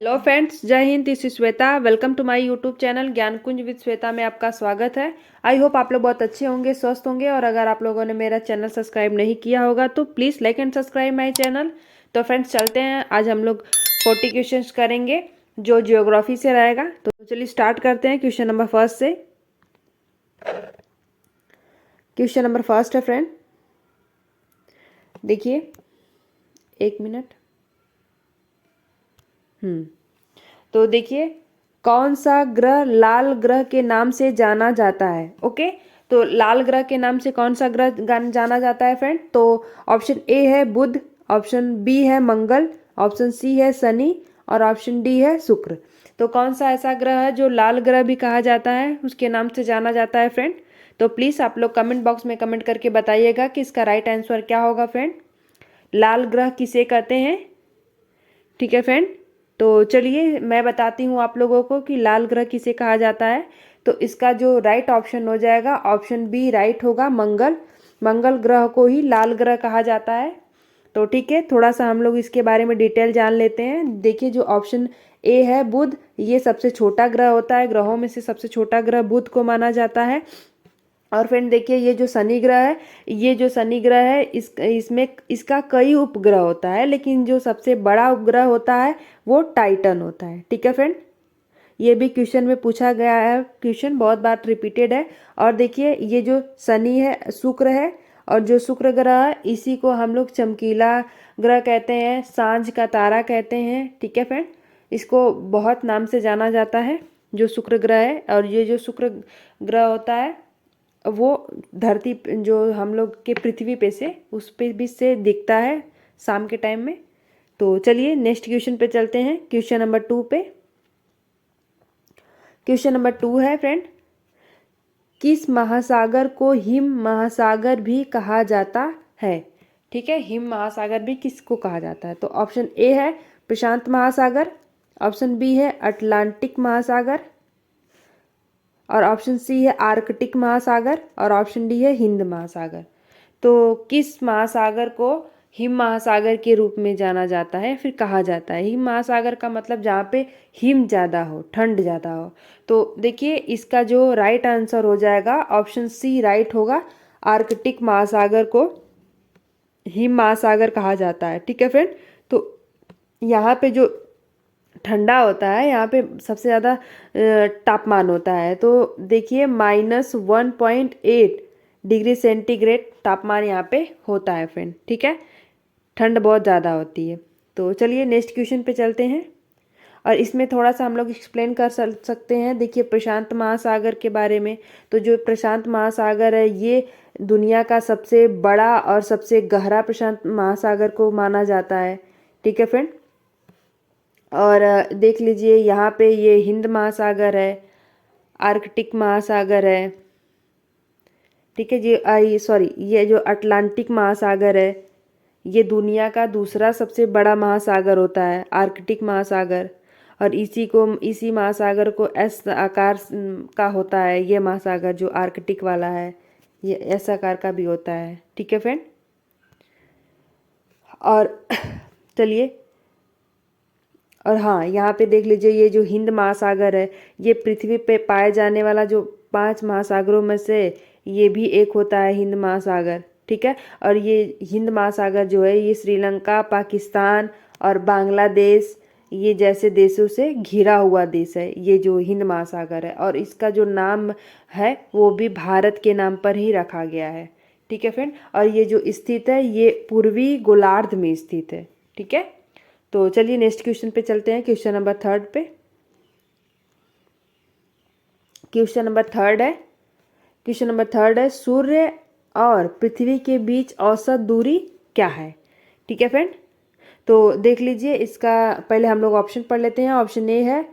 Hello friends, जय हिंद। This is Shweta. Welcome to my YouTube channel Gyan Kunj with Shweta में आपका स्वागत है। आई होप आप लोग बहुत अच्छे होंगे, स्वस्थ होंगे। और अगर आप लोगों ने मेरा चैनल सब्सक्राइब नहीं किया होगा तो please like and subscribe my channel. तो फ्रेंड्स चलते हैं, आज हम लोग 40 क्वेश्चंस करेंगे जो जियोग्राफी से रहेगा। तो चलिए स्टार्ट करते हैं क्वेश्चन नंबर फर्स्ट से। क्वेश्चन नंबर फर्स्ट है फ्रेंड, देखिए, एक मिनट। तो देखिए, कौन सा ग्रह लाल ग्रह के नाम से जाना जाता है। ओके, तो लाल ग्रह के नाम से कौन सा ग्रह जाना जाता है फ्रेंड? तो ऑप्शन ए है बुध, ऑप्शन बी है मंगल, ऑप्शन सी है शनि और ऑप्शन डी है शुक्र। तो कौन सा ऐसा ग्रह है जो लाल ग्रह भी कहा जाता है, उसके नाम से जाना जाता है फ्रेंड? तो प्लीज़ आप लोग कमेंट बॉक्स में कमेंट करके बताइएगा कि इसका राइट आंसर क्या होगा फ्रेंड। लाल ग्रह किसे कहते हैं? ठीक है फ्रेंड, तो चलिए मैं बताती हूँ आप लोगों को कि लाल ग्रह किसे कहा जाता है। तो इसका जो राइट ऑप्शन हो जाएगा, ऑप्शन बी राइट होगा, मंगल। मंगल ग्रह को ही लाल ग्रह कहा जाता है। तो ठीक है, थोड़ा सा हम लोग इसके बारे में डिटेल जान लेते हैं। देखिए, जो ऑप्शन ए है बुध, ये सबसे छोटा ग्रह होता है, ग्रहों में से सबसे छोटा ग्रह बुध को माना जाता है। और फ्रेंड देखिए, ये जो शनि ग्रह है, ये जो शनि ग्रह है, इसमें इसका कई उपग्रह होता है, लेकिन जो सबसे बड़ा उपग्रह होता है वो टाइटन होता है। ठीक है फ्रेंड, ये भी क्वेश्चन में पूछा गया है, क्वेश्चन बहुत बार रिपीटेड है। और देखिए, ये जो शनि है शुक्र है, और जो शुक्र ग्रह है इसी को हम लोग चमकीला ग्रह कहते हैं, सांझ का तारा कहते हैं। ठीक है फ्रेंड, इसको बहुत नाम से जाना जाता है जो शुक्र ग्रह है। और ये जो शुक्र ग्रह होता है वो धरती जो हम लोग के पृथ्वी पे से उस पे भी से दिखता है शाम के टाइम में। तो चलिए नेक्स्ट क्वेश्चन पे चलते हैं, क्वेश्चन नंबर 2 पे। क्वेश्चन नंबर 2 है फ्रेंड, किस महासागर को हिम महासागर भी कहा जाता है? ठीक है, हिम महासागर भी किसको कहा जाता है? तो ऑप्शन ए है प्रशांत महासागर, ऑप्शन बी है अटलांटिक महासागर, और ऑप्शन सी है आर्कटिक महासागर, और ऑप्शन डी है हिंद महासागर। तो किस महासागर को हिम महासागर के रूप में जाना जाता है, फिर कहा जाता है? हिम महासागर का मतलब जहाँ पे हिम ज़्यादा हो, ठंड ज़्यादा हो। तो देखिए, इसका जो राइट आंसर हो जाएगा ऑप्शन सी राइट होगा, आर्कटिक महासागर को हिम महासागर कहा जाता है। ठीक है फ्रेंड, तो यहाँ पे जो ठंडा होता है, यहाँ पे सबसे ज़्यादा तापमान होता है। तो देखिए, -1.8 डिग्री सेंटीग्रेड तापमान यहाँ पे होता है फ्रेंड। ठीक है, ठंड बहुत ज़्यादा होती है। तो चलिए नेक्स्ट क्वेश्चन पे चलते हैं, और इसमें थोड़ा सा हम लोग एक्सप्लेन कर सकते हैं। देखिए, प्रशांत महासागर के बारे में। तो जो प्रशांत महासागर है ये दुनिया का सबसे बड़ा और सबसे गहरा प्रशांत महासागर को माना जाता है। ठीक है फ्रेंड, और देख लीजिए यहाँ पे ये हिंद महासागर है, आर्कटिक महासागर है। ठीक है जी, सॉरी, ये जो अटलांटिक महासागर है ये दुनिया का दूसरा सबसे बड़ा महासागर होता है, आर्कटिक महासागर। और इसी महासागर को एस आकार का होता है, ये महासागर जो आर्कटिक वाला है ये एस आकार का भी होता है। ठीक है फ्रेंड, और चलिए, और हाँ, यहाँ पे देख लीजिए, ये जो हिंद महासागर है ये पृथ्वी पे पाए जाने वाला जो 5 महासागरों में से ये भी एक होता है, हिंद महासागर। ठीक है, और ये हिंद महासागर जो है ये श्रीलंका, पाकिस्तान और बांग्लादेश ये जैसे देशों से घिरा हुआ देश है, ये जो हिंद महासागर है। और इसका जो नाम है वो भी भारत के नाम पर ही रखा गया है। ठीक है फ्रेंड, और ये जो स्थित है ये पूर्वी गोलार्ध में स्थित है। ठीक है, तो चलिए नेक्स्ट क्वेश्चन पे चलते हैं, क्वेश्चन नंबर 3 पे। क्वेश्चन नंबर 3 है, क्वेश्चन नंबर 3 है, सूर्य और पृथ्वी के बीच औसत दूरी क्या है? ठीक है फ्रेंड, तो देख लीजिए, इसका पहले हम लोग ऑप्शन पढ़ लेते हैं। ऑप्शन ए है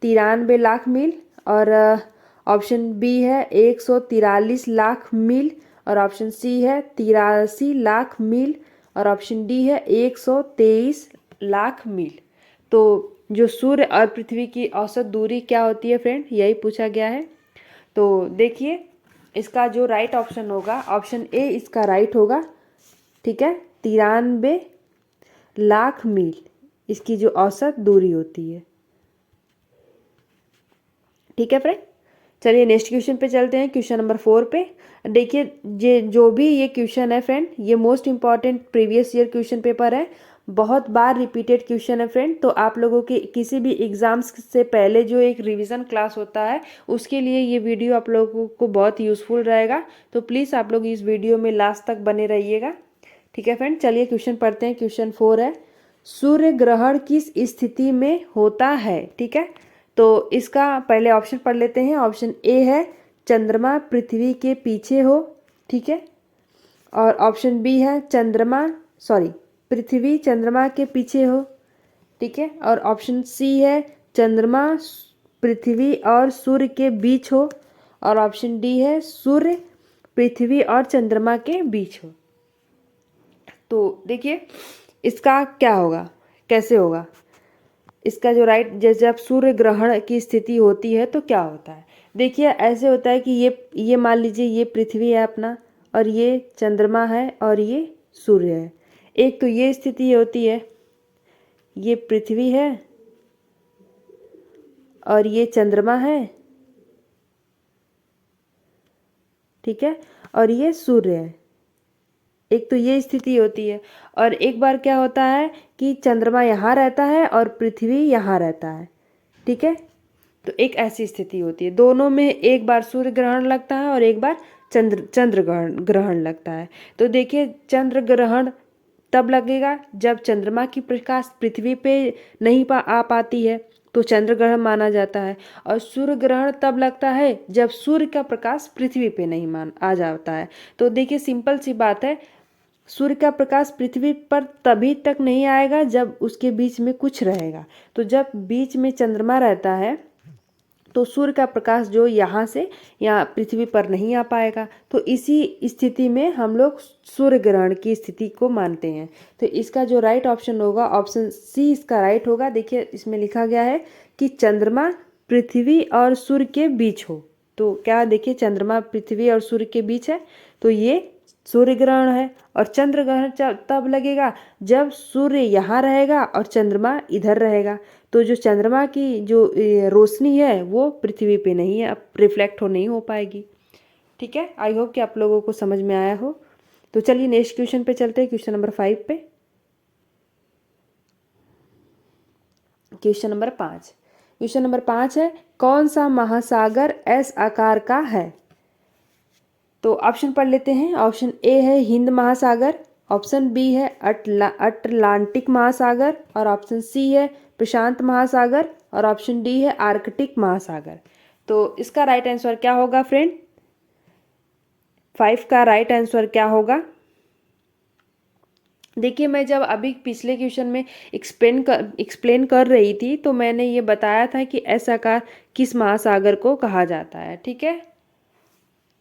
93 लाख मील, और ऑप्शन बी है 143 लाख मील, और ऑप्शन सी है 83 लाख मील, और ऑप्शन डी है 123 लाख मील। तो जो सूर्य और पृथ्वी की औसत दूरी क्या होती है फ्रेंड, यही पूछा गया है। तो देखिए, इसका जो राइट ऑप्शन होगा ऑप्शन ए इसका राइट होगा। ठीक है, 93 लाख मील इसकी जो औसत दूरी होती है। ठीक है फ्रेंड, चलिए नेक्स्ट क्वेश्चन पे चलते हैं, क्वेश्चन नंबर 4 पे। देखिए ये जो भी ये क्वेश्चन है फ्रेंड, ये most important previous year question paper है, बहुत बार रिपीटेड क्वेश्चन है फ्रेंड। तो आप लोगों के किसी भी एग्जाम्स से पहले जो एक रिवीजन क्लास होता है, उसके लिए ये वीडियो आप लोगों को बहुत यूज़फुल रहेगा। तो प्लीज़ आप लोग इस वीडियो में लास्ट तक बने रहिएगा। ठीक है फ्रेंड, चलिए क्वेश्चन पढ़ते हैं। क्वेश्चन 4 है, सूर्य ग्रहण किस स्थिति में होता है? ठीक है, तो इसका पहले ऑप्शन पढ़ लेते हैं। ऑप्शन ए है चंद्रमा पृथ्वी के पीछे हो। ठीक है, और ऑप्शन बी है पृथ्वी चंद्रमा के पीछे हो। ठीक है, और ऑप्शन सी है चंद्रमा पृथ्वी और सूर्य के बीच हो। और ऑप्शन डी है सूर्य पृथ्वी और चंद्रमा के बीच हो। तो देखिए इसका क्या होगा, कैसे होगा इसका जो राइट, जैसे जब सूर्य ग्रहण की स्थिति होती है तो क्या होता है। देखिए ऐसे होता है कि ये मान लीजिए ये पृथ्वी है अपना, और ये चंद्रमा है, और ये सूर्य है। एक तो ये स्थिति होती है, ये पृथ्वी है और ये चंद्रमा है। ठीक है, और ये सूर्य है। एक तो ये स्थिति होती है, और एक बार क्या होता है कि चंद्रमा यहाँ रहता है और पृथ्वी यहाँ रहता है। ठीक है, तो एक ऐसी स्थिति होती है, दोनों में एक बार सूर्य ग्रहण लगता है और एक बार चंद्र ग्रहण लगता है। तो देखिए चंद्र ग्रहण तब लगेगा जब चंद्रमा की प्रकाश पृथ्वी पे नहीं आ पाती है, तो चंद्र ग्रहण माना जाता है। और सूर्य ग्रहण तब लगता है जब सूर्य का प्रकाश पृथ्वी पे नहीं आ जाता है। तो देखिए सिंपल सी बात है, सूर्य का प्रकाश पृथ्वी पर तभी तक नहीं आएगा जब उसके बीच में कुछ रहेगा। तो जब बीच में चंद्रमा रहता है तो सूर्य का प्रकाश जो यहाँ से यहाँ पृथ्वी पर नहीं आ पाएगा। तो इसी स्थिति में हम लोग सूर्य ग्रहण की स्थिति को मानते हैं। तो इसका जो राइट ऑप्शन होगा, ऑप्शन सी इसका राइट होगा। देखिए इसमें लिखा गया है कि चंद्रमा पृथ्वी और सूर्य के बीच हो। तो क्या देखिए चंद्रमा पृथ्वी और सूर्य के बीच है, तो ये सूर्य ग्रहण है। और चंद्र ग्रहण तब लगेगा जब सूर्य यहाँ रहेगा और चंद्रमा इधर रहेगा। तो जो चंद्रमा की जो रोशनी है वो पृथ्वी पे नहीं है, रिफ्लेक्ट नहीं हो पाएगी। ठीक है, आई होप कि आप लोगों को समझ में आया हो। तो चलिए नेक्स्ट क्वेश्चन पे चलते हैं, क्वेश्चन नंबर 5 पे। क्वेश्चन नंबर 5, क्वेश्चन नंबर 5 है, कौन सा महासागर एस आकार का है? तो ऑप्शन पढ़ लेते हैं। ऑप्शन ए है हिंद महासागर, ऑप्शन बी है अटलांटिक महासागर, और ऑप्शन सी है प्रशांत महासागर, और ऑप्शन डी है आर्कटिक महासागर। तो इसका राइट आंसर क्या होगा फ्रेंड? 5 का राइट आंसर क्या होगा? देखिए मैं जब अभी पिछले क्वेश्चन में एक्सप्लेन कर रही थी तो मैंने ये बताया था कि ऐसा आकार किस महासागर को कहा जाता है। ठीक है,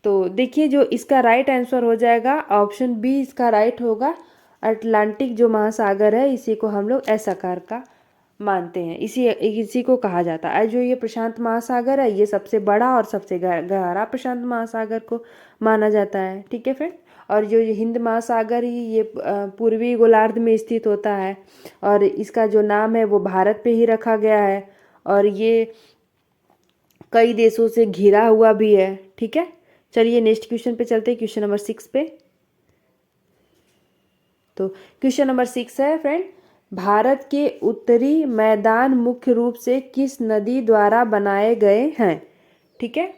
तो देखिए जो इसका राइट आंसर हो जाएगा ऑप्शन बी इसका राइट होगा। अटलांटिक जो महासागर है इसी को हम लोग ऐसा आकार का मानते हैं, इसी को कहा जाता है। जो ये प्रशांत महासागर है ये सबसे बड़ा और सबसे गहरा प्रशांत महासागर को माना जाता है। ठीक है फ्रेंड, और जो ये हिंद महासागर ही ये पूर्वी गोलार्ध में स्थित होता है, और इसका जो नाम है वो भारत पे ही रखा गया है, और ये कई देशों से घिरा हुआ भी है। ठीक है, चलिए नेक्स्ट क्वेश्चन पे चलते हैं, क्वेश्चन नंबर 6 पे। तो क्वेश्चन नंबर 6 है फ्रेंड, भारत के उत्तरी मैदान मुख्य रूप से किस नदी द्वारा बनाए गए हैं? ठीक है,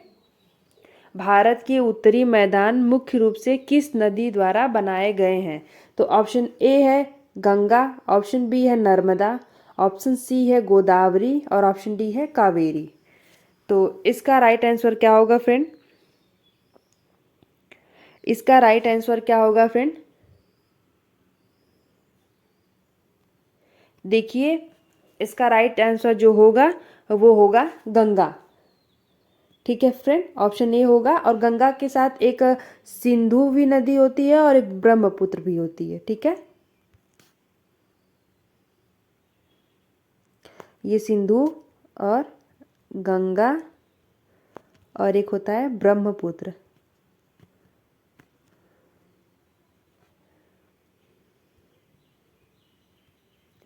भारत के उत्तरी मैदान मुख्य रूप से किस नदी द्वारा बनाए गए हैं? तो ऑप्शन ए है गंगा, ऑप्शन बी है नर्मदा, ऑप्शन सी है गोदावरी, और ऑप्शन डी है कावेरी। तो इसका राइट आंसर क्या होगा फ्रेंड? इसका राइट आंसर क्या होगा फ्रेंड? देखिए इसका राइट आंसर जो होगा वो होगा गंगा। ठीक है फ्रेंड, ऑप्शन ए होगा। और गंगा के साथ एक सिंधु भी नदी होती है और एक ब्रह्मपुत्र भी होती है। ठीक है, ये सिंधु और गंगा और एक होता है ब्रह्मपुत्र।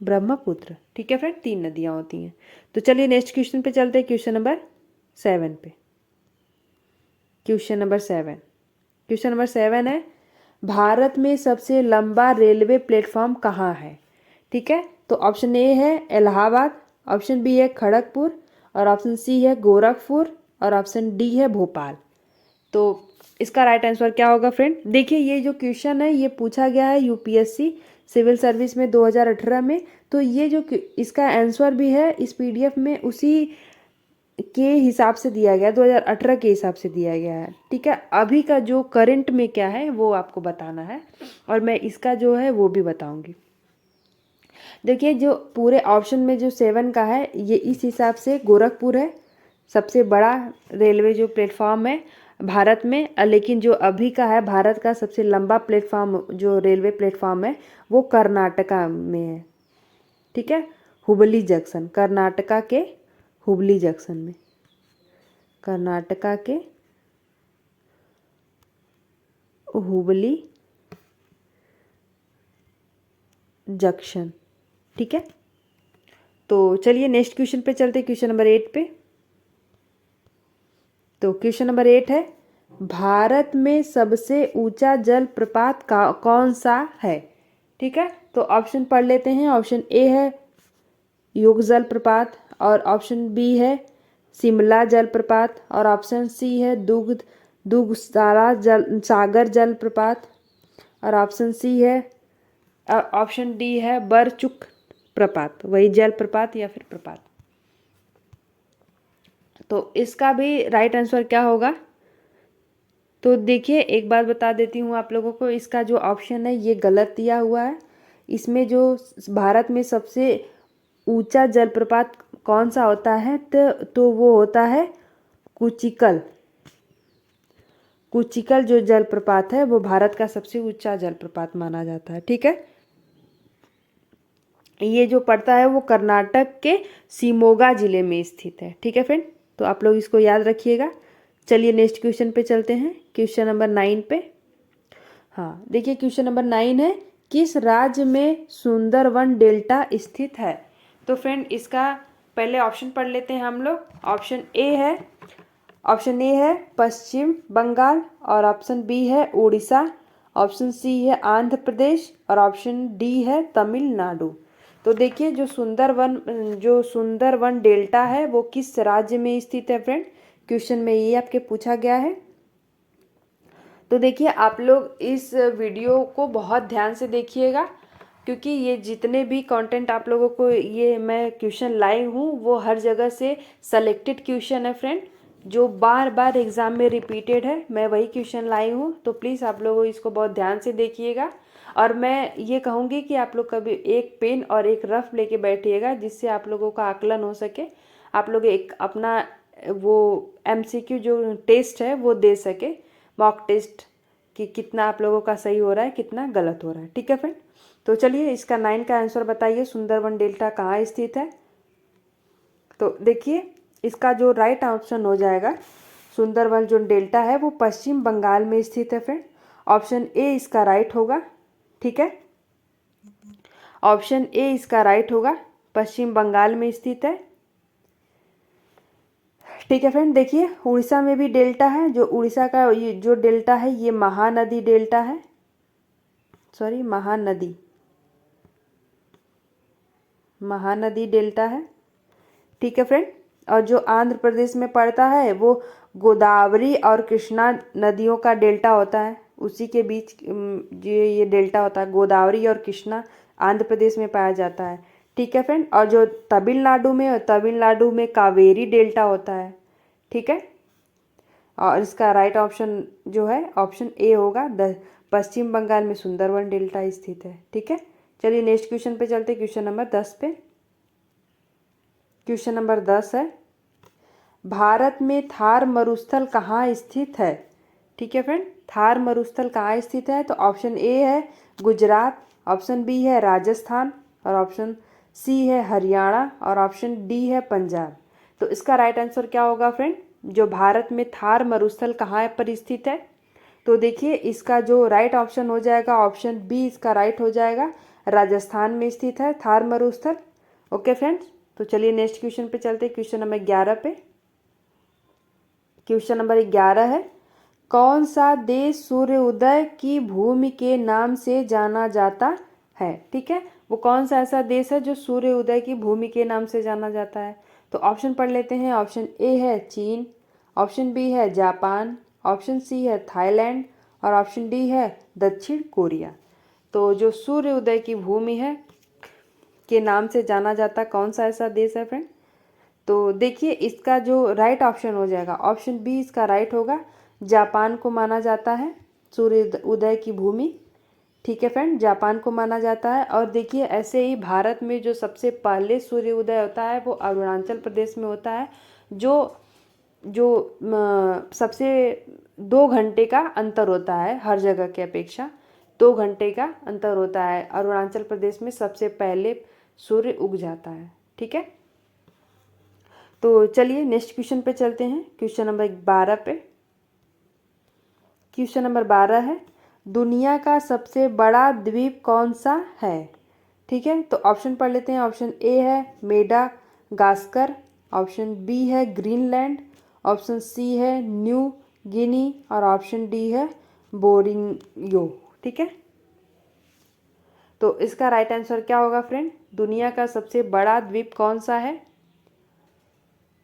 ब्रह्मपुत्र। ठीक है फ्रेंड, 3 नदियाँ होती हैं। तो चलिए नेक्स्ट क्वेश्चन पे चलते हैं, क्वेश्चन नंबर 7 पे। क्वेश्चन नंबर 7 है, भारत में सबसे लंबा रेलवे प्लेटफॉर्म कहाँ है? ठीक है, तो ऑप्शन ए है इलाहाबाद, ऑप्शन बी है खड़गपुर, और ऑप्शन सी है गोरखपुर, और ऑप्शन डी है भोपाल। तो इसका राइट आंसर क्या होगा फ्रेंड? देखिए ये जो क्वेश्चन है ये पूछा गया है यूपीएससी सिविल सर्विस में 2018 में। तो ये जो इसका आंसर भी है इस पीडीएफ में उसी के हिसाब से दिया गया है, 2018 के हिसाब से दिया गया है। ठीक है, अभी का जो करंट में क्या है वो आपको बताना है, और मैं इसका जो है वो भी बताऊंगी। देखिए जो पूरे ऑप्शन में जो 7 का है ये इस हिसाब से गोरखपुर है सबसे बड़ा रेलवे जो प्लेटफॉर्म है भारत में, लेकिन जो अभी का है भारत का सबसे लंबा प्लेटफॉर्म जो रेलवे प्लेटफॉर्म है वो कर्नाटका में है। ठीक है, हुबली जंक्शन, कर्नाटका के हुबली जंक्शन में, कर्नाटका के हुबली जंक्शन। ठीक है, तो चलिए नेक्स्ट क्वेश्चन पे चलते हैं, क्वेश्चन नंबर 8 पे। तो क्वेश्चन नंबर 8 है, भारत में सबसे ऊंचा जलप्रपात का कौन सा है? ठीक है, तो ऑप्शन पढ़ लेते हैं। ऑप्शन ए है योग जलप्रपात, और ऑप्शन बी है शिमला जलप्रपात, और ऑप्शन सी है दुग्धशाला सागर जलप्रपात, और ऑप्शन सी है ऑप्शन डी है बरचुक प्रपात, वही जलप्रपात या फिर प्रपात। तो इसका भी राइट आंसर क्या होगा? तो देखिए एक बात बता देती हूँ आप लोगों को, इसका जो ऑप्शन है ये गलत दिया हुआ है। इसमें जो भारत में सबसे ऊंचा जलप्रपात कौन सा होता है तो वो होता है कुचिकल। कुचिकल जो जलप्रपात है वो भारत का सबसे ऊंचा जलप्रपात माना जाता है। ठीक है, ये जो पड़ता है वो कर्नाटक के शिमोगा जिले में स्थित है। ठीक है फ्रेंड, तो आप लोग इसको याद रखिएगा। चलिए नेक्स्ट क्वेश्चन पे चलते हैं, क्वेश्चन नंबर 9 पे। हाँ देखिए क्वेश्चन नंबर 9 है, किस राज्य में सुंदरवन डेल्टा स्थित है? तो फ्रेंड इसका पहले ऑप्शन पढ़ लेते हैं हम लोग। ऑप्शन ए है पश्चिम बंगाल, और ऑप्शन बी है उड़ीसा, ऑप्शन सी है आंध्र प्रदेश, और ऑप्शन डी है तमिलनाडु। तो देखिए जो सुंदरवन डेल्टा है वो किस राज्य में स्थित है फ्रेंड? क्वेश्चन में ये आपके पूछा गया है। तो देखिए आप लोग इस वीडियो को बहुत ध्यान से देखिएगा, क्योंकि ये जितने भी कंटेंट आप लोगों को ये मैं क्वेश्चन लाई हूँ वो हर जगह से सेलेक्टेड क्वेश्चन है फ्रेंड, जो बार बार एग्ज़ाम में रिपीटेड है। मैं वही क्वेश्चन लाई हूँ, तो प्लीज़ आप लोग इसको बहुत ध्यान से देखिएगा। और मैं ये कहूँगी कि आप लोग कभी एक पेन और एक रफ लेके बैठिएगा, जिससे आप लोगों का आकलन हो सके, आप लोग एक अपना वो MCQ जो टेस्ट है वो दे सके, मॉक टेस्ट, कि कितना आप लोगों का सही हो रहा है कितना गलत हो रहा है। ठीक है फ्रेंड, तो चलिए इसका 9 का आंसर बताइए, सुंदरवन डेल्टा कहाँ स्थित है? तो देखिए इसका जो राइट ऑप्शन हो जाएगा, सुंदरवन जो डेल्टा है वो पश्चिम बंगाल में स्थित है फ्रेंड। ऑप्शन ए इसका राइट होगा। ठीक है, ऑप्शन ए इसका राइट होगा, पश्चिम बंगाल में स्थित है। ठीक है फ्रेंड, देखिए उड़ीसा में भी डेल्टा है, जो उड़ीसा का ये जो डेल्टा है ये महानदी डेल्टा है, सॉरी महानदी डेल्टा है। ठीक है फ्रेंड, और जो आंध्र प्रदेश में पड़ता है वो गोदावरी और कृष्णा नदियों का डेल्टा होता है, उसी के बीच ये डेल्टा होता है, गोदावरी और कृष्णा आंध्र प्रदेश में पाया जाता है। ठीक है फ्रेंड, और जो तमिलनाडु में कावेरी डेल्टा होता है। ठीक है, और इसका राइट ऑप्शन जो है ऑप्शन ए होगा, पश्चिम बंगाल में सुंदरवन डेल्टा स्थित है। ठीक है, चलिए नेक्स्ट क्वेश्चन पे चलते, क्वेश्चन नंबर 10 पे। क्वेश्चन नंबर 10 है, भारत में थार मरुस्थल कहाँ स्थित है? ठीक है फ्रेंड, थार मरुस्थल कहाँ स्थित है? तो ऑप्शन ए है गुजरात, ऑप्शन बी है राजस्थान, और ऑप्शन सी है हरियाणा, और ऑप्शन डी है पंजाब। तो इसका राइट आंसर क्या होगा फ्रेंड? जो भारत में थार मरुस्थल कहाँ पर स्थित है? तो देखिए इसका जो राइट ऑप्शन हो जाएगा ऑप्शन बी इसका राइट हो जाएगा, राजस्थान में स्थित है थार मरुस्थल। ओके फ्रेंड्स, तो चलिए नेक्स्ट क्वेश्चन पे चलते हैं, क्वेश्चन नंबर 11 पे। क्वेश्चन नंबर 11 है, कौन सा देश सूर्य उदय की भूमि के नाम से जाना जाता है? ठीक है, वो कौन सा ऐसा देश है जो सूर्य उदय की भूमि के नाम से जाना जाता है? तो ऑप्शन पढ़ लेते हैं। ऑप्शन ए है चीन, ऑप्शन बी है जापान, ऑप्शन सी है थाईलैंड और ऑप्शन डी है दक्षिण कोरिया। तो जो सूर्य उदय की भूमि है के नाम से जाना जाता कौन सा ऐसा देश है फ्रेंड? तो देखिए इसका जो राइट ऑप्शन हो जाएगा ऑप्शन बी इसका राइट होगा। जापान को माना जाता है सूर्य उदय की भूमि। ठीक है फ्रेंड, जापान को माना जाता है। और देखिए ऐसे ही भारत में जो सबसे पहले सूर्य उदय होता है वो अरुणाचल प्रदेश में होता है, जो जो सबसे 2 घंटे का अंतर होता है हर जगह के अपेक्षा। 2 घंटे का अंतर होता है, अरुणाचल प्रदेश में सबसे पहले सूर्य उग जाता है। ठीक है, तो चलिए नेक्स्ट क्वेश्चन पे चलते हैं, क्वेश्चन नंबर 12 पे। क्वेश्चन नंबर 12 है, दुनिया का सबसे बड़ा द्वीप कौन सा है? ठीक है, तो ऑप्शन पढ़ लेते हैं। ऑप्शन ए है मेडागास्कर, ऑप्शन बी है ग्रीनलैंड, ऑप्शन सी है न्यू गिनी और ऑप्शन डी है बोरिनियो। ठीक है, तो इसका राइट आंसर क्या होगा फ्रेंड? दुनिया का सबसे बड़ा द्वीप कौन सा है?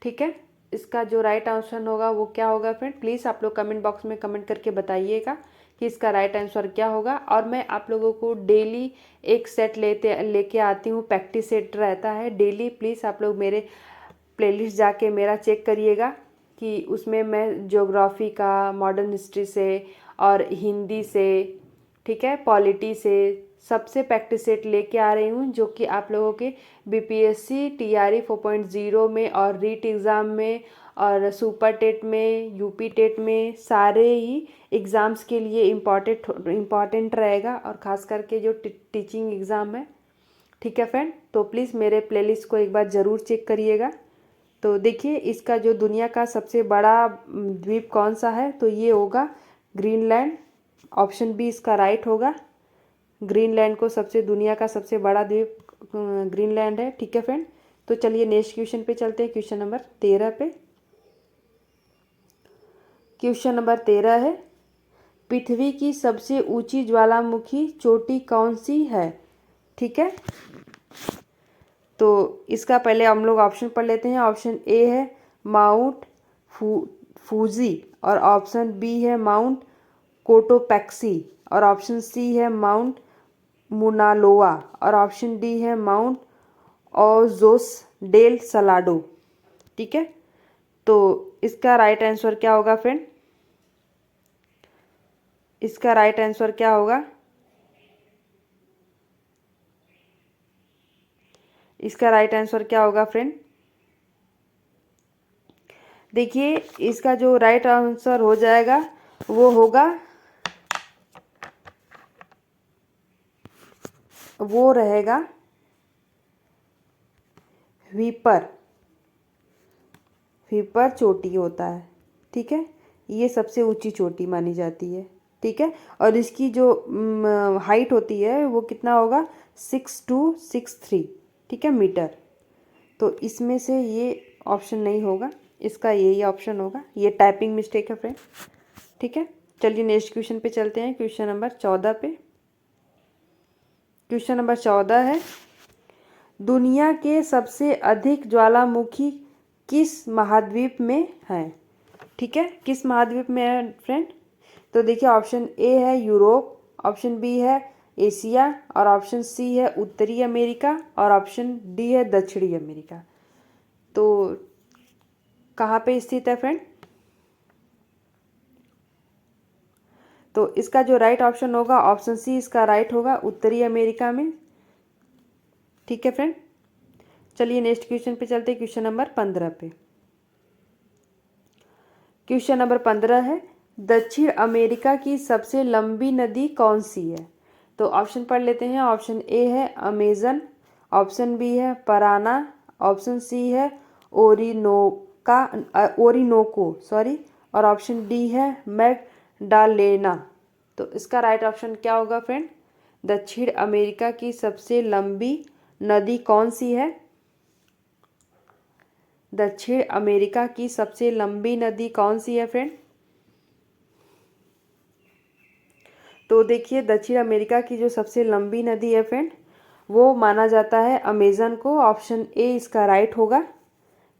ठीक है, इसका जो राइट आंसर होगा वो क्या होगा फ्रेंड? प्लीज़ आप लोग कमेंट बॉक्स में कमेंट करके बताइएगा कि इसका राइट आंसर क्या होगा। और मैं आप लोगों को डेली एक सेट लेके आती हूँ, प्रैक्टिस सेट रहता है डेली। प्लीज़ आप लोग मेरे प्लेलिस्ट जाके मेरा चेक करिएगा कि उसमें मैं ज्योग्राफी का, मॉडर्न हिस्ट्री से और हिंदी से, ठीक है, पॉलिटी से सबसे प्रैक्टिस सेट लेके आ रही हूँ, जो कि आप लोगों के बीपीएससी टीआरई 4.0 में और रीट एग्ज़ाम में और सुपर टेट में, यूपी टेट में, सारे ही एग्ज़ाम्स के लिए इम्पॉर्टेंट रहेगा, और ख़ास करके जो टीचिंग एग्ज़ाम है। ठीक है फ्रेंड, तो प्लीज़ मेरे प्लेलिस्ट को एक बार ज़रूर चेक करिएगा। तो देखिए इसका जो दुनिया का सबसे बड़ा द्वीप कौन सा है, तो ये होगा ग्रीनलैंड। ऑप्शन बी इसका राइट होगा। ग्रीनलैंड को दुनिया का सबसे बड़ा द्वीप ग्रीनलैंड है। ठीक है फ्रेंड, तो चलिए नेक्स्ट क्वेश्चन पे चलते हैं, क्वेश्चन नंबर 13 पे। क्वेश्चन नंबर 13 है, पृथ्वी की सबसे ऊंची ज्वालामुखी चोटी कौन सी है? ठीक है, तो इसका पहले हम लोग ऑप्शन पढ़ लेते हैं। ऑप्शन ए है माउंट फूजी और ऑप्शन बी है माउंट कोटोपैक्सी और ऑप्शन सी है माउंट मुनालोआ और ऑप्शन डी है माउंट ओजोस डेल सलाडो। ठीक है, तो इसका राइट आंसर क्या होगा फ्रेंड? इसका राइट आंसर क्या होगा? इसका राइट आंसर क्या होगा फ्रेंड? देखिए इसका जो राइट आंसर हो जाएगा वो होगा, वो रहेगा व्हीपर चोटी होता है। ठीक है, ये सबसे ऊंची चोटी मानी जाती है। ठीक है, और इसकी जो हाइट होती है वो कितना होगा? 6263, ठीक है, मीटर। तो इसमें से ये ऑप्शन नहीं होगा, इसका यही ऑप्शन होगा। ये टाइपिंग मिस्टेक है फ्रेंड। ठीक है, चलिए नेक्स्ट क्वेश्चन पे चलते हैं, क्वेश्चन नंबर 14 पे। क्वेश्चन नंबर 14 है, दुनिया के सबसे अधिक ज्वालामुखी किस महाद्वीप में है? ठीक है, किस महाद्वीप में है फ्रेंड? तो देखिए ऑप्शन ए है यूरोप, ऑप्शन बी है एशिया और ऑप्शन सी है उत्तरी अमेरिका और ऑप्शन डी है दक्षिणी अमेरिका। तो कहाँ पे स्थित है फ्रेंड? तो इसका जो राइट ऑप्शन होगा ऑप्शन सी इसका राइट होगा, उत्तरी अमेरिका में। ठीक है फ्रेंड, चलिए नेक्स्ट क्वेश्चन पे चलते हैं, क्वेश्चन नंबर 15 पे। क्वेश्चन नंबर 15 है, दक्षिण अमेरिका की सबसे लंबी नदी कौन सी है? तो ऑप्शन पढ़ लेते हैं। ऑप्शन ए है अमेजन, ऑप्शन बी है पराना, ऑप्शन सी है ओरिनोको सॉरी, और ऑप्शन डी है मैगडालेना। तो इसका राइट ऑप्शन क्या होगा फ्रेंड? दक्षिण अमेरिका की सबसे लंबी नदी कौन सी है? दक्षिण अमेरिका की सबसे लंबी नदी कौन सी है फ्रेंड? तो देखिए दक्षिण अमेरिका की जो सबसे लंबी नदी है फ्रेंड, वो माना जाता है अमेज़न को। ऑप्शन ए इसका राइट होगा।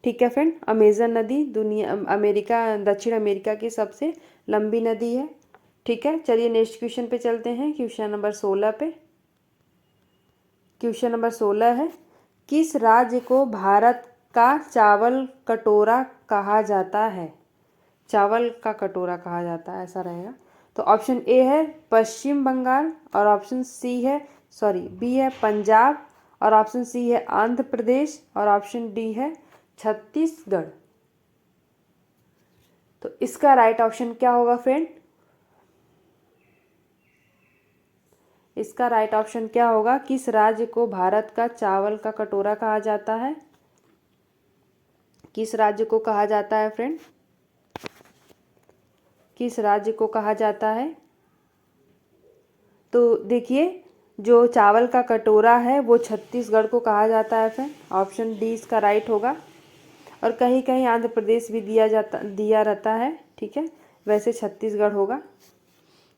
ठीक है फ्रेंड, अमेज़न नदी दक्षिण अमेरिका की सबसे लंबी नदी है। ठीक है, चलिए नेक्स्ट क्वेश्चन पे चलते हैं। क्वेश्चन नंबर 16 पे। क्वेश्चन नंबर 16 है, किस राज्य को भारत का चावल कटोरा कहा जाता है? चावल का कटोरा कहा जाता है, ऐसा रहेगा। तो ऑप्शन ए है पश्चिम बंगाल, और ऑप्शन बी है पंजाब, और ऑप्शन सी है आंध्र प्रदेश, और ऑप्शन डी है छत्तीसगढ़। तो इसका राइट ऑप्शन क्या होगा फ्रेंड? इसका राइट ऑप्शन क्या होगा? किस राज्य को भारत का चावल का कटोरा कहा जाता है? किस राज्य को कहा जाता है फ्रेंड? किस राज्य को कहा जाता है? तो देखिए जो चावल का कटोरा है वो छत्तीसगढ़ को कहा जाता है फ्रेंड। ऑप्शन डी इसका राइट होगा। और कहीं कहीं आंध्र प्रदेश भी दिया रहता है। ठीक है, वैसे छत्तीसगढ़ होगा।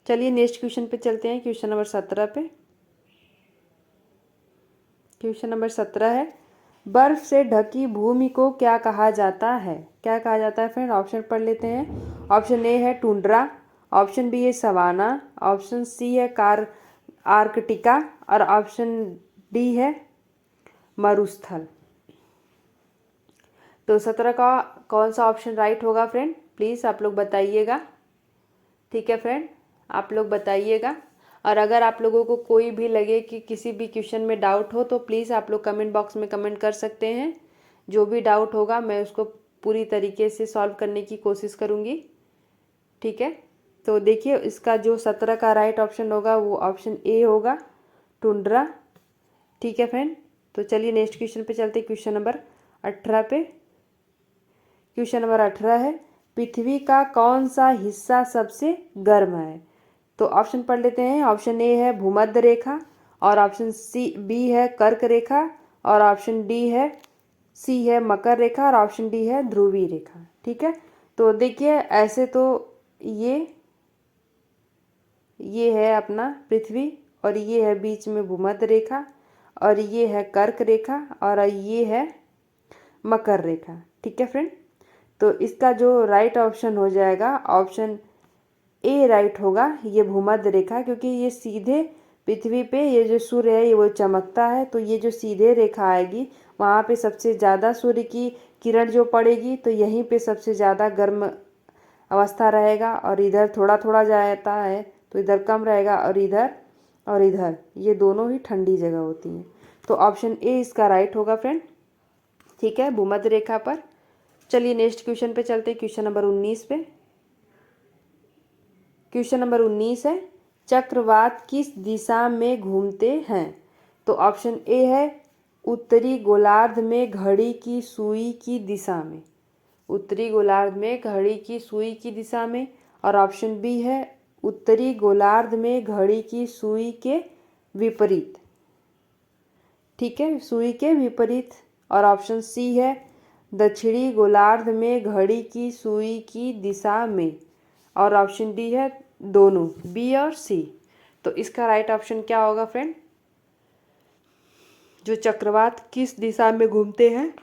चलिए नेक्स्ट क्वेश्चन पे चलते हैं। क्वेश्चन नंबर 17 पे। क्वेश्चन नंबर 17 है, बर्फ से ढकी भूमि को क्या कहा जाता है? क्या कहा जाता है फ्रेंड? ऑप्शन पढ़ लेते हैं। ऑप्शन ए है टुंड्रा, ऑप्शन बी है सवाना, ऑप्शन सी है आर्कटिका, और ऑप्शन डी है मरुस्थल। तो 17 का कौन सा ऑप्शन राइट होगा फ्रेंड? प्लीज़ आप लोग बताइएगा। ठीक है फ्रेंड, आप लोग बताइएगा। और अगर आप लोगों को कोई भी लगे कि किसी भी क्वेश्चन में डाउट हो तो प्लीज़ आप लोग कमेंट बॉक्स में कमेंट कर सकते हैं। जो भी डाउट होगा मैं उसको पूरी तरीके से सॉल्व करने की कोशिश करूँगी। ठीक है, तो देखिए इसका जो 17 का राइट ऑप्शन होगा वो ऑप्शन ए होगा, टुंड्रा। ठीक है फ्रेंड, तो चलिए नेक्स्ट क्वेश्चन पे चलते हैं। क्वेश्चन नंबर 18 पे। क्वेश्चन नंबर 18 है, पृथ्वी का कौन सा हिस्सा सबसे गर्म है? तो ऑप्शन पढ़ लेते हैं। ऑप्शन ए है भूमध्य रेखा, और ऑप्शन बी है कर्क रेखा, और ऑप्शन सी है मकर रेखा, और ऑप्शन डी है ध्रुवीय रेखा। ठीक है, तो देखिए ऐसे तो ये है अपना पृथ्वी, और ये है बीच में भूमध्य रेखा, और ये है कर्क रेखा, और ये है मकर रेखा। ठीक है फ्रेंड, तो इसका जो राइट ऑप्शन हो जाएगा ऑप्शन ए राइट होगा, ये भूमध्य रेखा। क्योंकि ये सीधे पृथ्वी पे ये जो सूर्य है ये वो चमकता है, तो ये जो सीधे रेखा आएगी वहाँ पे सबसे ज़्यादा सूर्य की किरण जो पड़ेगी, तो यहीं पे सबसे ज़्यादा गर्म अवस्था रहेगा। और इधर थोड़ा थोड़ा जाता है तो इधर कम रहेगा, और इधर ये दोनों ही ठंडी जगह होती हैं। तो ऑप्शन ए इसका राइट होगा फ्रेंड। ठीक है, भूमध्य रेखा पर। चलिए नेक्स्ट क्वेश्चन पे चलते हैं। क्वेश्चन नंबर 19 पे। क्वेश्चन नंबर 19 है, चक्रवात किस दिशा में घूमते हैं? तो ऑप्शन ए है उत्तरी गोलार्ध में घड़ी की सुई की दिशा में, उत्तरी गोलार्ध में घड़ी की सुई की दिशा में, और ऑप्शन बी है उत्तरी गोलार्ध में घड़ी की सुई के विपरीत। ठीक है, सुई के विपरीत। और ऑप्शन सी है दक्षिणी गोलार्ध में घड़ी की सुई की दिशा में, और ऑप्शन डी है दोनों, बी और सी। तो इसका राइट ऑप्शन क्या होगा फ्रेंड? जो चक्रवात किस दिशा में घूमते हैं?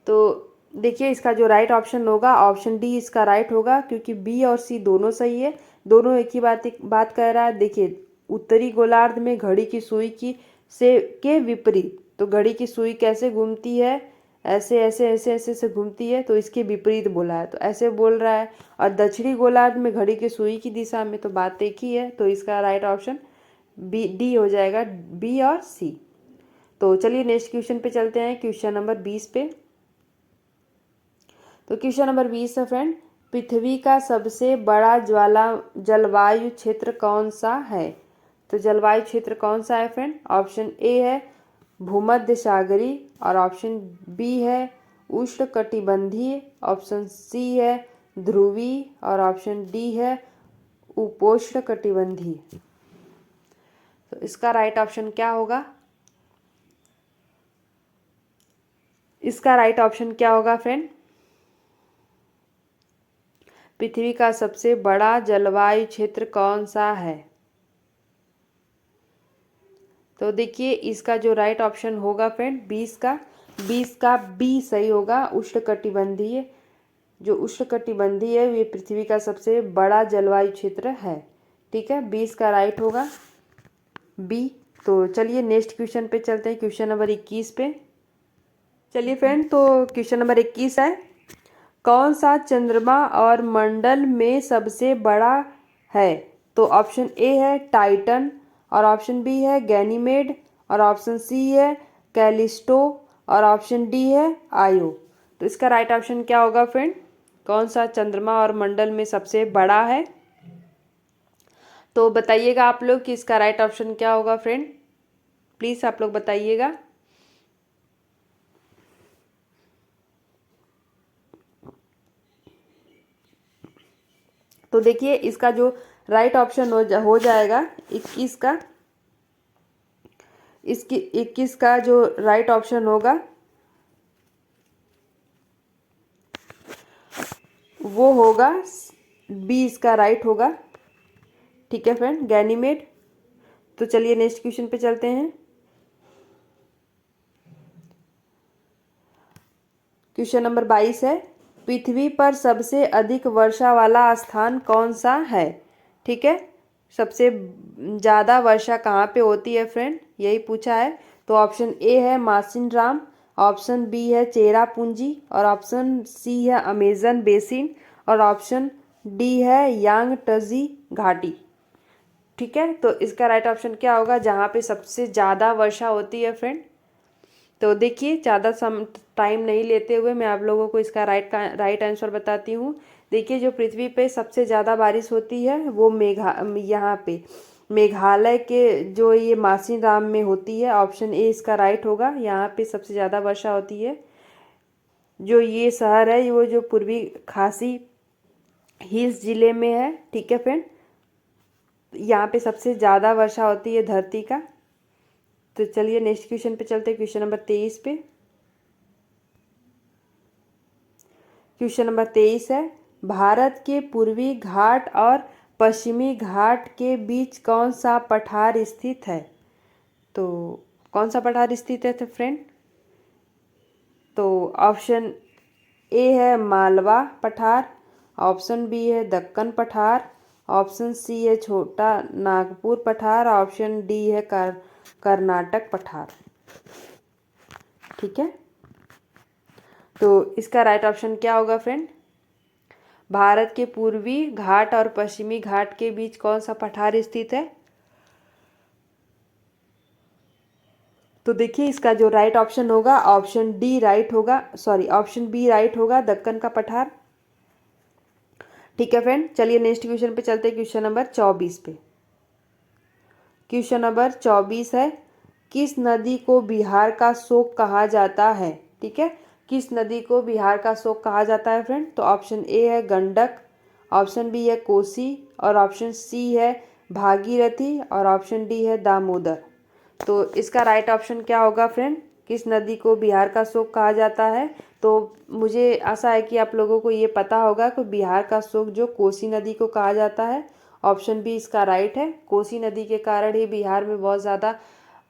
तो देखिए इसका जो राइट ऑप्शन होगा ऑप्शन डी इसका राइट होगा, क्योंकि बी और सी दोनों सही है, दोनों एक ही बात कह रहा है। देखिए उत्तरी गोलार्ध में घड़ी की सुई के विपरीत, तो घड़ी की सुई कैसे घूमती है? ऐसे ऐसे ऐसे ऐसे से घूमती है, तो इसके विपरीत बोला है, तो ऐसे बोल रहा है। और दक्षिणी गोलार्ध में घड़ी की सुई की दिशा में, तो बात एक ही है। तो इसका राइट ऑप्शन डी हो जाएगा, बी और सी। तो चलिए नेक्स्ट क्वेश्चन पे चलते हैं। क्वेश्चन नंबर 20 पे। तो क्वेश्चन नंबर 20 है फ्रेंड, पृथ्वी का सबसे बड़ा जलवायु क्षेत्र कौन सा है? तो जलवायु क्षेत्र कौन सा है फ्रेंड? ऑप्शन ए है भूमध्य सागरीय, और ऑप्शन बी है उष्णकटिबंधीय, ऑप्शन सी है ध्रुवी और ऑप्शन डी है उपोष्णकटिबंधीय। तो इसका राइट ऑप्शन क्या होगा? इसका राइट ऑप्शन क्या होगा फ्रेंड? पृथ्वी का सबसे बड़ा जलवायु क्षेत्र कौन सा है? तो देखिए इसका जो राइट ऑप्शन होगा फ्रेंड 20 का बी सही होगा, उष्णकटिबंधीय। जो उष्णकटिबंधीय है ये पृथ्वी का सबसे बड़ा जलवायु क्षेत्र है। ठीक है, 20 का राइट होगा बी। तो चलिए नेक्स्ट क्वेश्चन पे चलते हैं, क्वेश्चन नंबर 21 पे। चलिए फ्रेंड, तो क्वेश्चन नंबर 21 है, कौन सा चंद्रमा और मंडल में सबसे बड़ा है? तो ऑप्शन ए है टाइटन और ऑप्शन बी है गैनीमेड और ऑप्शन सी है कैलिस्टो और ऑप्शन डी है आयो। तो इसका राइट ऑप्शन क्या होगा फ्रेंड? कौन सा चंद्रमा और मंडल में सबसे बड़ा है? तो बताइएगा आप लोग कि इसका राइट ऑप्शन क्या होगा फ्रेंड, प्लीज आप लोग बताइएगा। तो देखिए इसका जो राइट ऑप्शन हो जाएगा 21 का, इसकी 21 का जो राइट ऑप्शन होगा वो होगा 20 का राइट होगा। ठीक है फ्रेंड, गैनीमेड। तो चलिए नेक्स्ट क्वेश्चन पे चलते हैं। क्वेश्चन नंबर 22 है, पृथ्वी पर सबसे अधिक वर्षा वाला स्थान कौन सा है? ठीक है, सबसे ज़्यादा वर्षा कहाँ पे होती है फ्रेंड, यही पूछा है। तो ऑप्शन ए है मासिनराम, ऑप्शन बी है चेरापूंजी और ऑप्शन सी है अमेजन बेसिन और ऑप्शन डी है यांगटजी घाटी। ठीक है, तो इसका राइट ऑप्शन क्या होगा जहाँ पे सबसे ज़्यादा वर्षा होती है फ्रेंड? तो देखिए ज़्यादा टाइम नहीं लेते हुए मैं आप लोगों को इसका राइट आंसर बताती हूँ। देखिए जो पृथ्वी पे सबसे ज़्यादा बारिश होती है वो यहाँ पे मेघालय के जो ये मासिनराम में होती है। ऑप्शन ए इसका राइट होगा, यहाँ पे सबसे ज़्यादा वर्षा होती है। जो ये शहर है वो जो पूर्वी खासी हिल्स जिले में है। ठीक है फ्रेंड, यहाँ पे सबसे ज़्यादा वर्षा होती है धरती का। तो चलिए नेक्स्ट क्वेश्चन पे चलते हैं, क्वेश्चन नंबर 23 पे। क्वेश्चन नंबर 23 है, भारत के पूर्वी घाट और पश्चिमी घाट के बीच कौन सा पठार स्थित है? तो कौन सा पठार स्थित है तो फ्रेंड? तो ऑप्शन ए है मालवा पठार, ऑप्शन बी है दक्कन पठार, ऑप्शन सी है छोटा नागपुर पठार, ऑप्शन डी है कर्नाटक पठार। ठीक है, तो इसका राइट ऑप्शन क्या होगा फ्रेंड? भारत के पूर्वी घाट और पश्चिमी घाट के बीच कौन सा पठार स्थित है? तो देखिए इसका जो राइट ऑप्शन होगा ऑप्शन डी राइट होगा, सॉरी ऑप्शन बी राइट होगा, दक्कन का पठार। ठीक है फ्रेंड, चलिए नेक्स्ट क्वेश्चन पे चलते हैं, क्वेश्चन नंबर 24 पे। क्वेश्चन नंबर 24 है, किस नदी को बिहार का शोक कहा जाता है? ठीक है, किस नदी को बिहार का शोक कहा जाता है फ्रेंड? तो ऑप्शन ए है गंडक, ऑप्शन बी है कोसी और ऑप्शन सी है भागीरथी और ऑप्शन डी है दामोदर। तो इसका राइट ऑप्शन क्या होगा फ्रेंड? किस नदी को बिहार का शोक कहा जाता है? तो मुझे आशा है कि आप लोगों को ये पता होगा कि बिहार का शोक जो कोसी नदी को कहा जाता है। ऑप्शन बी इसका राइट है, कोसी नदी के कारण ही बिहार में बहुत ज़्यादा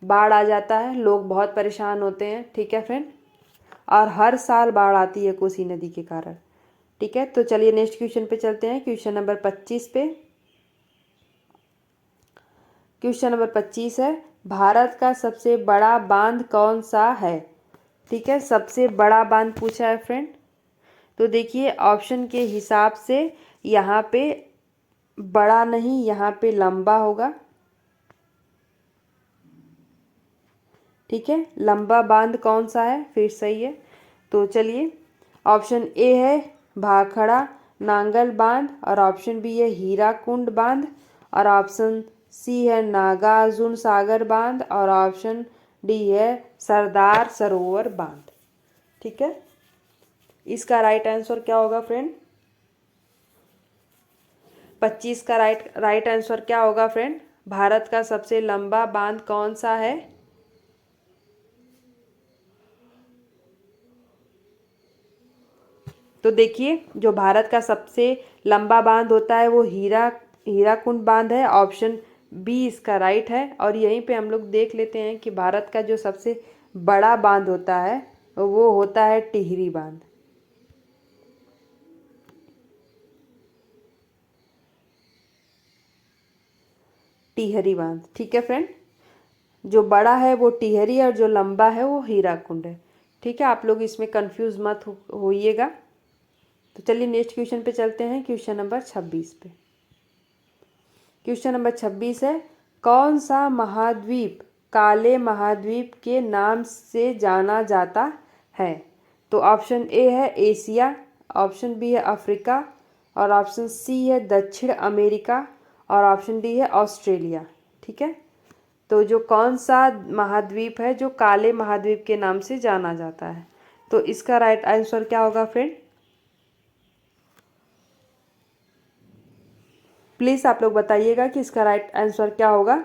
बाढ़ आ जाता है, लोग बहुत परेशान होते हैं। ठीक है फ्रेंड, और हर साल बाढ़ आती है कोसी नदी के कारण। ठीक है, तो चलिए नेक्स्ट क्वेश्चन पे चलते हैं, क्वेश्चन नंबर 25 पे। क्वेश्चन नंबर 25 है, भारत का सबसे बड़ा बांध कौन सा है? ठीक है, सबसे बड़ा बांध पूछा है फ्रेंड। तो देखिए ऑप्शन के हिसाब से यहाँ पे बड़ा नहीं, यहाँ पे लंबा होगा। ठीक है, लंबा बांध कौन सा है फिर सही है? तो चलिए ऑप्शन ए है भाखड़ा नांगल बांध और ऑप्शन बी है हीराकुंड बांध और ऑप्शन सी है नागार्जुन सागर बांध और ऑप्शन डी है सरदार सरोवर बांध। ठीक है, इसका राइट आंसर क्या होगा फ्रेंड? 25 का राइट आंसर क्या होगा फ्रेंड? भारत का सबसे लंबा बांध कौन सा है? तो देखिए, जो भारत का सबसे लंबा बांध होता है वो हीराकुंड बांध है। ऑप्शन बी इसका राइट है। और यहीं पे हम लोग देख लेते हैं कि भारत का जो सबसे बड़ा बांध होता है वो होता है टिहरी बांध। टिहरी बांध, ठीक है फ्रेंड। जो बड़ा है वो टिहरी और जो लंबा है वो हीराकुंड है। ठीक है, आप लोग इसमें कंफ्यूज मत होइएगा। तो चलिए नेक्स्ट क्वेश्चन पे चलते हैं, क्वेश्चन नंबर 26 पे। क्वेश्चन नंबर 26 है, कौन सा महाद्वीप काले महाद्वीप के नाम से जाना जाता है? तो ऑप्शन ए है एशिया, ऑप्शन बी है अफ्रीका, और ऑप्शन सी है दक्षिण अमेरिका, और ऑप्शन डी है ऑस्ट्रेलिया। ठीक है, तो जो कौन सा महाद्वीप है जो काले महाद्वीप के नाम से जाना जाता है? तो इसका राइट आंसर क्या होगा फ्रेंड? प्लीज़ आप लोग बताइएगा कि इसका राइट आंसर क्या होगा।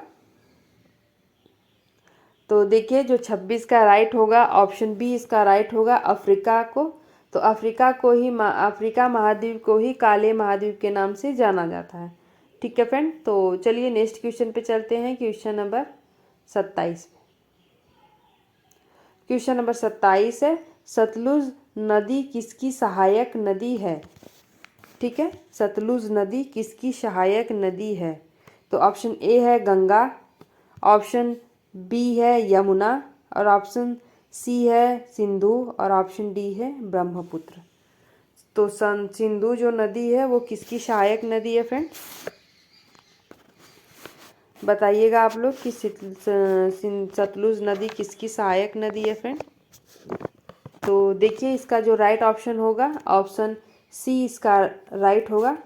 तो देखिए, जो 26 का राइट होगा, ऑप्शन बी इसका राइट होगा, अफ्रीका को। तो अफ्रीका महाद्वीप को ही काले महाद्वीप के नाम से जाना जाता है। ठीक है फ्रेंड, तो चलिए नेक्स्ट क्वेश्चन पे चलते हैं, क्वेश्चन नंबर 27। क्वेश्चन नंबर 27 है, सतलुज नदी किसकी सहायक नदी है? ठीक है, सतलुज नदी किसकी सहायक नदी है? तो ऑप्शन ए है गंगा, ऑप्शन बी है यमुना, और ऑप्शन सी है सिंधु, और ऑप्शन डी है ब्रह्मपुत्र। तो सिंधु जो नदी है वो किसकी सहायक नदी है फ्रेंड? बताइएगा आप लोग कि सतलुज नदी किसकी सहायक नदी है फ्रेंड? तो देखिए, इसका जो राइट ऑप्शन होगा, ऑप्शन सी इसका राइट होगा।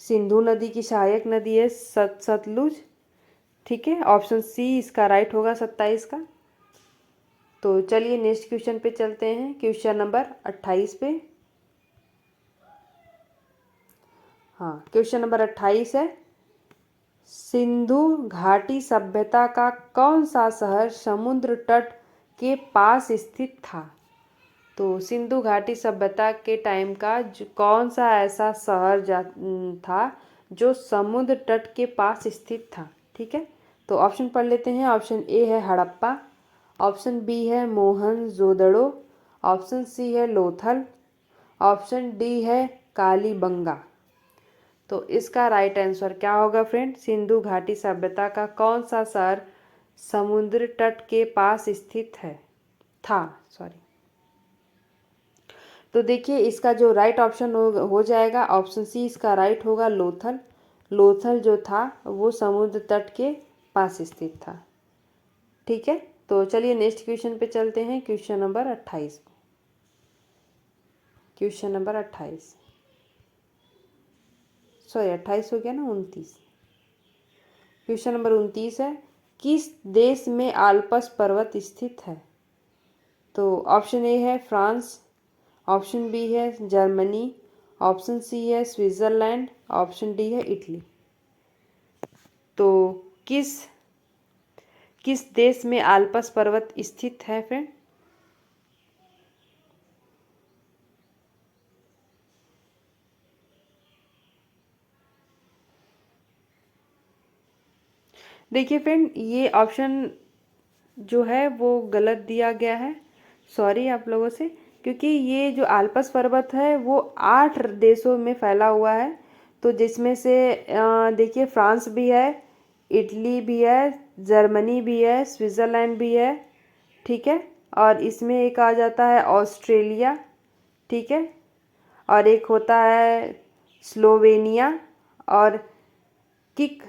सिंधु नदी की सहायक नदी है सतलुज। ठीक है, ऑप्शन सी इसका राइट होगा 27 का। तो चलिए नेक्स्ट क्वेश्चन पे चलते हैं, क्वेश्चन नंबर 28 पे। हाँ, क्वेश्चन नंबर 28 है, सिंधु घाटी सभ्यता का कौन सा शहर समुद्र तट के पास स्थित था? तो सिंधु घाटी सभ्यता के टाइम का कौन सा ऐसा शहर था जो समुद्र तट के पास स्थित था? ठीक है, तो ऑप्शन पढ़ लेते हैं। ऑप्शन ए है हड़प्पा, ऑप्शन बी है मोहनजोदड़ो, ऑप्शन सी है लोथल, ऑप्शन डी है कालीबंगा। तो इसका राइट आंसर क्या होगा फ्रेंड? सिंधु घाटी सभ्यता का कौन सा शहर समुद्र तट के पास स्थित था। तो देखिए, इसका जो राइट ऑप्शन हो जाएगा, ऑप्शन सी इसका राइट होगा लोथल। लोथल जो था वो समुद्र तट के पास स्थित था। ठीक है, तो चलिए नेक्स्ट क्वेश्चन पे चलते हैं, question number 28। Question number 28, sorry 28 हो गया ना, 29। क्वेश्चन नंबर 29 है, किस देश में आल्प्स पर्वत स्थित है? तो ऑप्शन ए है फ्रांस, ऑप्शन बी है जर्मनी, ऑप्शन सी है स्विट्ज़रलैंड, ऑप्शन डी है इटली। तो किस किस देश में आल्प्स पर्वत स्थित है फ्रेंड? देखिए फ्रेंड, ये ऑप्शन जो है वो गलत दिया गया है, सॉरी आप लोगों से, क्योंकि ये जो आल्प्स पर्वत है वो 8 देशों में फैला हुआ है। तो जिसमें से देखिए, फ्रांस भी है, इटली भी है, जर्मनी भी है, स्विट्ज़रलैंड भी है। ठीक है, और इसमें एक आ जाता है ऑस्ट्रेलिया। ठीक है, और एक होता है स्लोवेनिया, और किक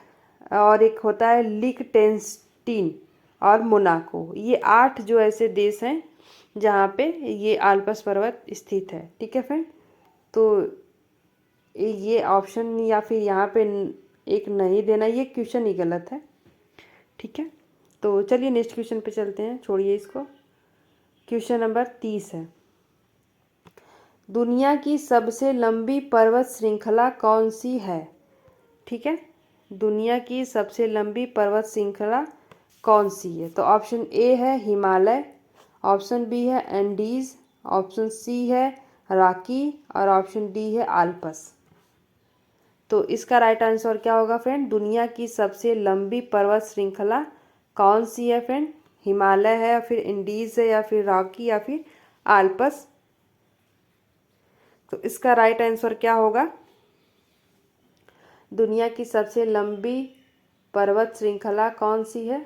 और एक होता है लिखटेंस्टीन और मोनाको। ये 8 जो ऐसे देश हैं जहाँ पे ये आल्प्स पर्वत स्थित है। ठीक है फ्रेंड, तो ये ऑप्शन या फिर यहाँ पे एक नहीं देना, ये क्वेश्चन ही गलत है। ठीक है, तो चलिए नेक्स्ट क्वेश्चन पे चलते हैं, छोड़िए इसको। क्वेश्चन नंबर 30 है, दुनिया की सबसे लंबी पर्वत श्रृंखला कौन सी है? ठीक है, दुनिया की सबसे लंबी पर्वत श्रृंखला कौन सी है? तो ऑप्शन ए है हिमालय, ऑप्शन बी है एंडीज, ऑप्शन सी है रॉकी और ऑप्शन डी है आल्प्स। तो इसका राइट आंसर क्या होगा फ्रेंड? दुनिया की सबसे लंबी पर्वत श्रृंखला कौन सी है फ्रेंड? हिमालय है या फिर इंडीज है या फिर रॉकी या फिर आल्प्स? तो इसका राइट आंसर क्या होगा? दुनिया की सबसे लंबी पर्वत श्रृंखला कौन सी है?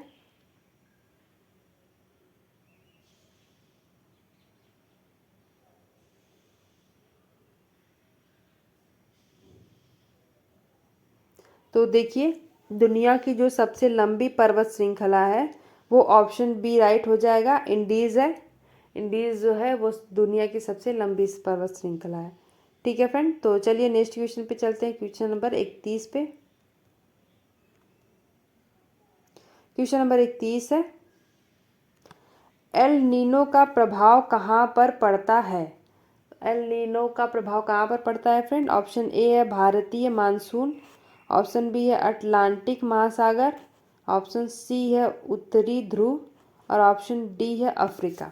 तो देखिए, दुनिया की जो सबसे लंबी पर्वत श्रृंखला है वो ऑप्शन बी राइट हो जाएगा, इंडीज़ है। इंडीज़ जो है वो दुनिया की सबसे लंबी पर्वत श्रृंखला है। ठीक है फ्रेंड, तो चलिए नेक्स्ट क्वेश्चन पे चलते हैं, क्वेश्चन नंबर 31 पे। क्वेश्चन नंबर 31 है, एल नीनो का प्रभाव कहाँ पर पड़ता है? एल नीनो का प्रभाव कहाँ पर पड़ता है फ्रेंड? ऑप्शन ए है भारतीय मानसून, ऑप्शन बी है अटलांटिक महासागर, ऑप्शन सी है उत्तरी ध्रुव और ऑप्शन डी है अफ्रीका।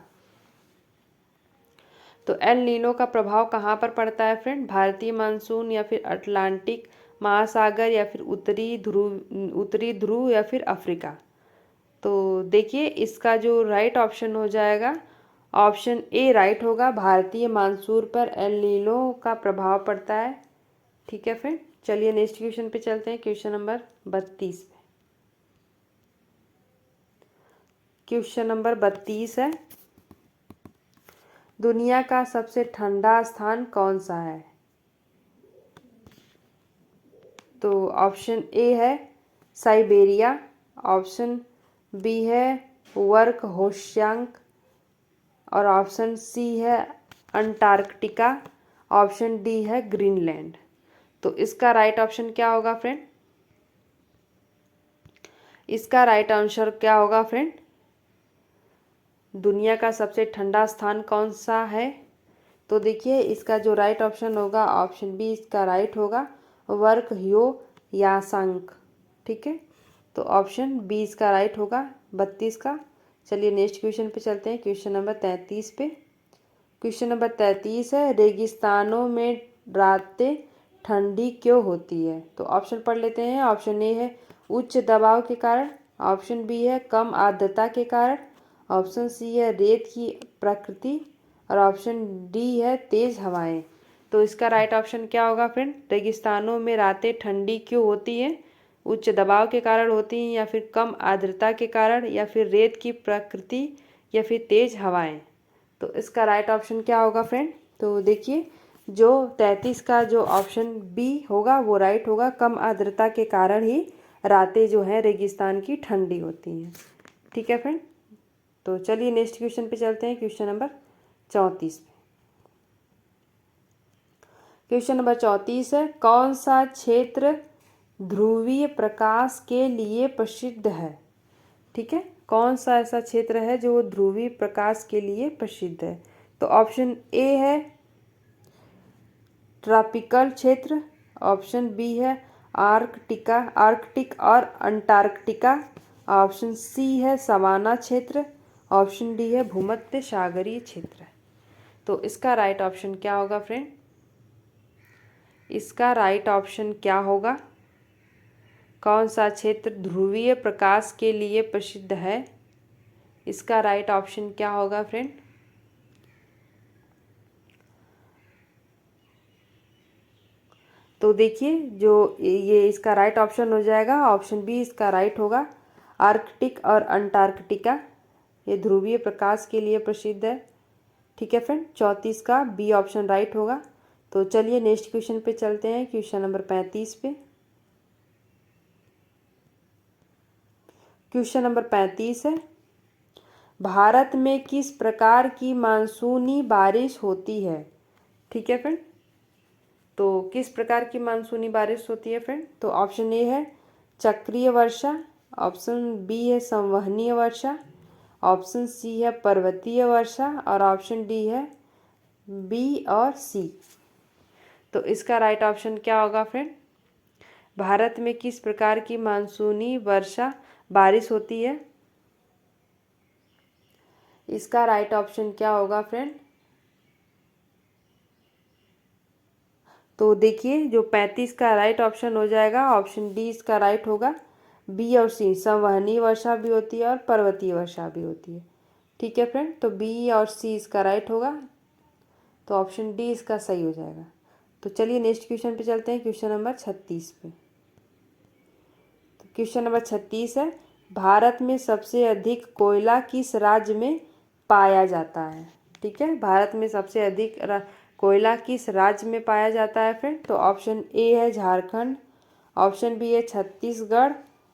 तो एल नीनो का प्रभाव कहाँ पर पड़ता है फ्रेंड? भारतीय मानसून या फिर अटलांटिक महासागर या फिर उत्तरी ध्रुव या फिर अफ्रीका? तो देखिए, इसका जो राइट ऑप्शन हो जाएगा, ऑप्शन ए राइट होगा, भारतीय मानसून पर एल नीनो का प्रभाव पड़ता है। ठीक है फ्रेंड, चलिए नेक्स्ट क्वेश्चन पे चलते हैं, क्वेश्चन नंबर 32 पे। क्वेश्चन नंबर 32 है, दुनिया का सबसे ठंडा स्थान कौन सा है? तो ऑप्शन ए है साइबेरिया, ऑप्शन बी है वर्कहोशियांग और ऑप्शन सी है अंटार्कटिका, ऑप्शन डी है ग्रीनलैंड। तो इसका राइट ऑप्शन क्या होगा फ्रेंड? इसका राइट आंसर क्या होगा फ्रेंड? दुनिया का सबसे ठंडा स्थान कौन सा है? तो देखिए, इसका जो राइट ऑप्शन होगा, ऑप्शन बी इसका राइट होगा, वर्कहोशियांग। ठीक है, तो ऑप्शन बी इसका राइट होगा 32 का। चलिए नेक्स्ट क्वेश्चन पे चलते हैं, क्वेश्चन नंबर 33 पे। क्वेश्चन नंबर 33 है, रेगिस्तानों में रातें ठंडी क्यों होती है? तो ऑप्शन पढ़ लेते हैं। ऑप्शन ए है उच्च दबाव के कारण, ऑप्शन बी है कम आर्द्रता के कारण, ऑप्शन सी है रेत की प्रकृति और ऑप्शन डी है तेज़ हवाएं। तो इसका राइट ऑप्शन क्या होगा फ्रेंड? रेगिस्तानों में रातें ठंडी क्यों होती हैं? उच्च दबाव के कारण होती हैं या फिर कम आर्द्रता के कारण या फिर रेत की प्रकृति या फिर तेज़ हवाएं? तो इसका राइट ऑप्शन क्या होगा फ्रेंड? तो देखिए, जो 33 का जो ऑप्शन बी होगा वो राइट होगा, कम आर्द्रता के कारण ही रातें जो हैं रेगिस्तान की ठंडी होती हैं। ठीक है फ्रेंड, तो चलिए नेक्स्ट क्वेश्चन पे चलते हैं, क्वेश्चन नंबर 34 पे। क्वेश्चन नंबर 34 है, कौन सा क्षेत्र ध्रुवीय प्रकाश के लिए प्रसिद्ध है? ठीक है, कौन सा ऐसा क्षेत्र है जो ध्रुवीय प्रकाश के लिए प्रसिद्ध है? तो ऑप्शन ए है ट्रॉपिकल क्षेत्र, ऑप्शन बी है आर्कटिक और अंटार्कटिका, ऑप्शन सी है सवाना क्षेत्र, ऑप्शन डी है भूमध्य सागरीय क्षेत्र। तो इसका राइट ऑप्शन क्या होगा फ्रेंड? इसका राइट ऑप्शन क्या होगा? कौन सा क्षेत्र ध्रुवीय प्रकाश के लिए प्रसिद्ध है? इसका राइट ऑप्शन क्या होगा फ्रेंड? तो देखिए, जो ये इसका राइट ऑप्शन हो जाएगा, ऑप्शन बी इसका राइट होगा, आर्कटिक और अंटार्कटिका ये ध्रुवीय प्रकाश के लिए प्रसिद्ध है। ठीक है फ्रेंड, 34 का बी ऑप्शन राइट होगा। तो चलिए नेक्स्ट क्वेश्चन पे चलते हैं, क्वेश्चन नंबर 35 पे। क्वेश्चन नंबर 35 है, भारत में किस प्रकार की मानसूनी बारिश होती है? ठीक है फ्रेंड, तो किस प्रकार की मानसूनी बारिश होती है फ्रेंड? तो ऑप्शन ए है चक्रीय वर्षा, ऑप्शन बी है संवहनीय वर्षा, ऑप्शन सी है पर्वतीय वर्षा और ऑप्शन डी है बी और सी। तो इसका राइट ऑप्शन क्या होगा फ्रेंड? भारत में किस प्रकार की मानसूनी वर्षा बारिश होती है? इसका राइट ऑप्शन क्या होगा फ्रेंड? तो देखिए जो 35 का राइट ऑप्शन हो जाएगा, ऑप्शन डी इसका राइट होगा। बी और सी, संवहनीय वर्षा भी होती है और पर्वतीय वर्षा भी होती है। ठीक है फ्रेंड, तो बी और सी इसका राइट होगा, तो ऑप्शन डी इसका सही हो जाएगा। तो चलिए नेक्स्ट क्वेश्चन पे चलते हैं, क्वेश्चन नंबर 36 पे। तो क्वेश्चन नंबर 36 है, भारत में सबसे अधिक कोयला किस राज्य में पाया जाता है? ठीक है, भारत में सबसे अधिक कोयला किस राज्य में पाया जाता है फ्रेंड? तो ऑप्शन ए है झारखंड, ऑप्शन बी है छत्तीसगढ़,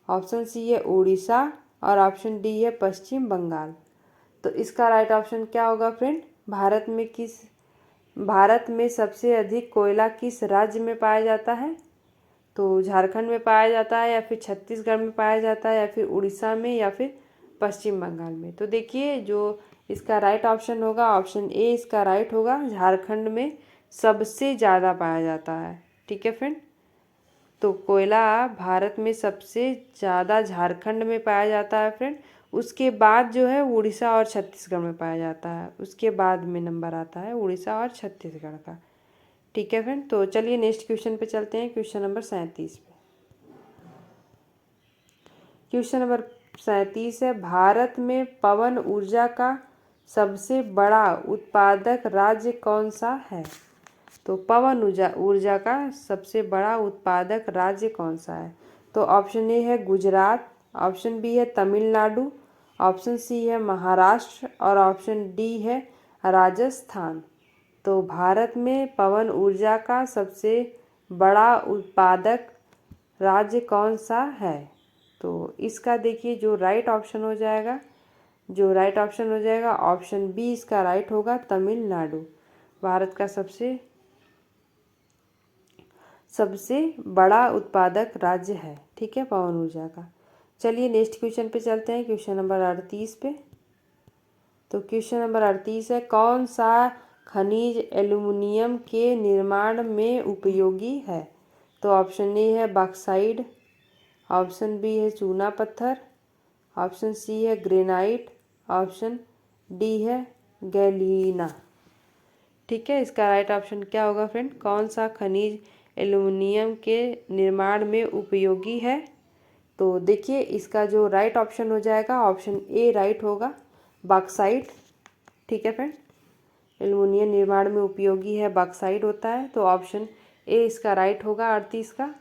ऑप्शन सी है उड़ीसा और ऑप्शन डी है पश्चिम बंगाल। तो इसका राइट ऑप्शन क्या होगा फ्रेंड? भारत में सबसे अधिक कोयला किस राज्य में पाया जाता है? तो झारखंड में पाया जाता है, या फिर छत्तीसगढ़ में पाया जाता है, या फिर उड़ीसा में, या फिर पश्चिम बंगाल में। तो देखिए जो इसका राइट ऑप्शन होगा, ऑप्शन ए इसका राइट होगा, झारखंड में सबसे ज़्यादा पाया जाता है। ठीक है फ्रेंड, तो कोयला भारत में सबसे ज़्यादा झारखंड में पाया जाता है फ्रेंड। उसके बाद जो है उड़ीसा और छत्तीसगढ़ में पाया जाता है, उसके बाद में नंबर आता है उड़ीसा और छत्तीसगढ़ का। ठीक है फ्रेंड, तो चलिए नेक्स्ट क्वेश्चन पे चलते हैं, क्वेश्चन नंबर 37 पे। क्वेश्चन नंबर 37 है, भारत में पवन ऊर्जा का सबसे बड़ा उत्पादक राज्य कौन सा है? तो पवन ऊर्जा का सबसे बड़ा उत्पादक राज्य कौन सा है? तो ऑप्शन ए है गुजरात, ऑप्शन बी है तमिलनाडु, ऑप्शन सी है महाराष्ट्र और ऑप्शन डी है राजस्थान। तो भारत में पवन ऊर्जा का सबसे बड़ा उत्पादक राज्य कौन सा है? तो इसका देखिए जो राइट ऑप्शन हो जाएगा, ऑप्शन बी इसका राइट होगा, तमिलनाडु भारत का सबसे बड़ा उत्पादक राज्य है। ठीक है, पवन ऊर्जा का। चलिए नेक्स्ट क्वेश्चन पे चलते हैं, क्वेश्चन नंबर 38 पे। तो क्वेश्चन नंबर 38 है, कौन सा खनिज एल्युमिनियम के निर्माण में उपयोगी है? तो ऑप्शन ए है बॉक्साइट, ऑप्शन बी है चूना पत्थर, ऑप्शन सी है ग्रेनाइट, ऑप्शन डी है गैलीना। ठीक है, इसका राइट ऑप्शन क्या होगा फ्रेंड? कौन सा खनिज एल्युमिनियम के निर्माण में उपयोगी है? तो देखिए इसका जो राइट ऑप्शन हो जाएगा, ऑप्शन ए राइट होगा, बॉक्साइट। ठीक है फ्रेंड, एल्युमिनियम निर्माण में उपयोगी है बॉक्साइट होता है, तो ऑप्शन ए इसका राइट होगा 38 का।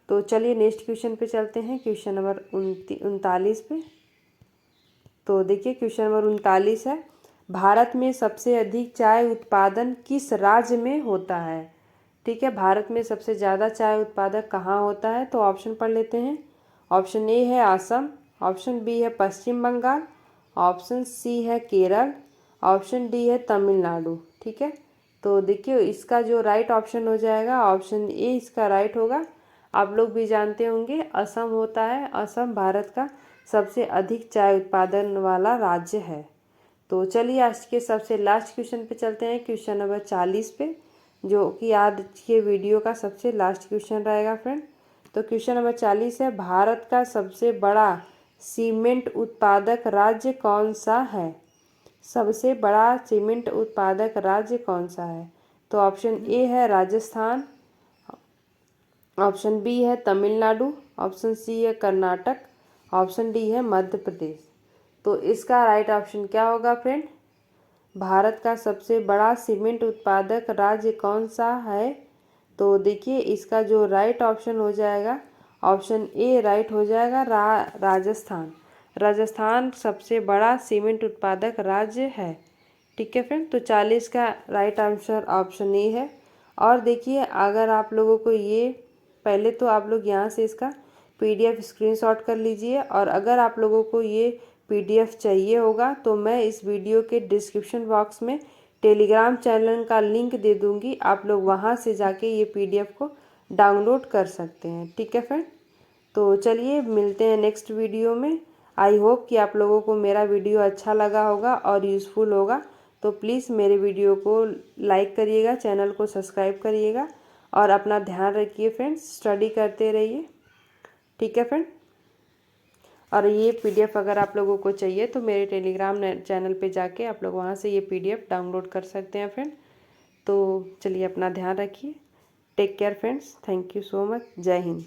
तो चलिए नेक्स्ट क्वेश्चन पे चलते हैं, क्वेश्चन नंबर 39 पे। तो देखिए क्वेश्चन नंबर 39 है, भारत में सबसे अधिक चाय उत्पादन किस राज्य में होता है? ठीक है, भारत में सबसे ज़्यादा चाय उत्पादक कहाँ होता है? तो ऑप्शन पढ़ लेते हैं। ऑप्शन ए है असम, ऑप्शन बी है पश्चिम बंगाल, ऑप्शन सी है केरल, ऑप्शन डी है तमिलनाडु। ठीक है, तो देखिए इसका जो राइट ऑप्शन हो जाएगा, ऑप्शन ए इसका राइट होगा। आप लोग भी जानते होंगे असम होता है, असम भारत का सबसे अधिक चाय उत्पादन वाला राज्य है। तो चलिए आज के सबसे लास्ट क्वेश्चन पे चलते हैं, क्वेश्चन नंबर 40 पे, जो कि आज के वीडियो का सबसे लास्ट क्वेश्चन रहेगा फ्रेंड। तो क्वेश्चन नंबर 40 है, भारत का सबसे बड़ा सीमेंट उत्पादक राज्य कौन सा है? सबसे बड़ा सीमेंट उत्पादक राज्य कौन सा है? तो ऑप्शन ए है राजस्थान, ऑप्शन बी है तमिलनाडु, ऑप्शन सी है कर्नाटक, ऑप्शन डी है मध्य प्रदेश। तो इसका राइट ऑप्शन क्या होगा फ्रेंड? भारत का सबसे बड़ा सीमेंट उत्पादक राज्य कौन सा है? तो देखिए इसका जो राइट ऑप्शन हो जाएगा, ऑप्शन ए राइट हो जाएगा, राजस्थान। राजस्थान सबसे बड़ा सीमेंट उत्पादक राज्य है। ठीक है फ्रेंड, तो 40 का राइट आंसर ऑप्शन ए है। और देखिए अगर आप लोगों को ये पहले तो आप लोग यहाँ से इसका PDF स्क्रीनशॉट कर लीजिए, और अगर आप लोगों को ये PDF चाहिए होगा तो मैं इस वीडियो के डिस्क्रिप्शन बॉक्स में टेलीग्राम चैनल का लिंक दे दूँगी, आप लोग वहाँ से जाके ये PDF को डाउनलोड कर सकते हैं। ठीक है फ्रेंड, तो चलिए मिलते हैं नेक्स्ट वीडियो में। आई होप कि आप लोगों को मेरा वीडियो अच्छा लगा होगा और यूज़फुल होगा। तो प्लीज़ मेरे वीडियो को लाइक करिएगा, चैनल को सब्सक्राइब करिएगा और अपना ध्यान रखिए फ्रेंड्स, स्टडी करते रहिए। ठीक है फ्रेंड। और ये पीडीएफ अगर आप लोगों को चाहिए तो मेरे टेलीग्राम चैनल पे जाके आप लोग वहाँ से ये पीडीएफ डाउनलोड कर सकते हैं फ्रेंड। तो चलिए अपना ध्यान रखिए। Take care friends, thank you so much. जय हिंद।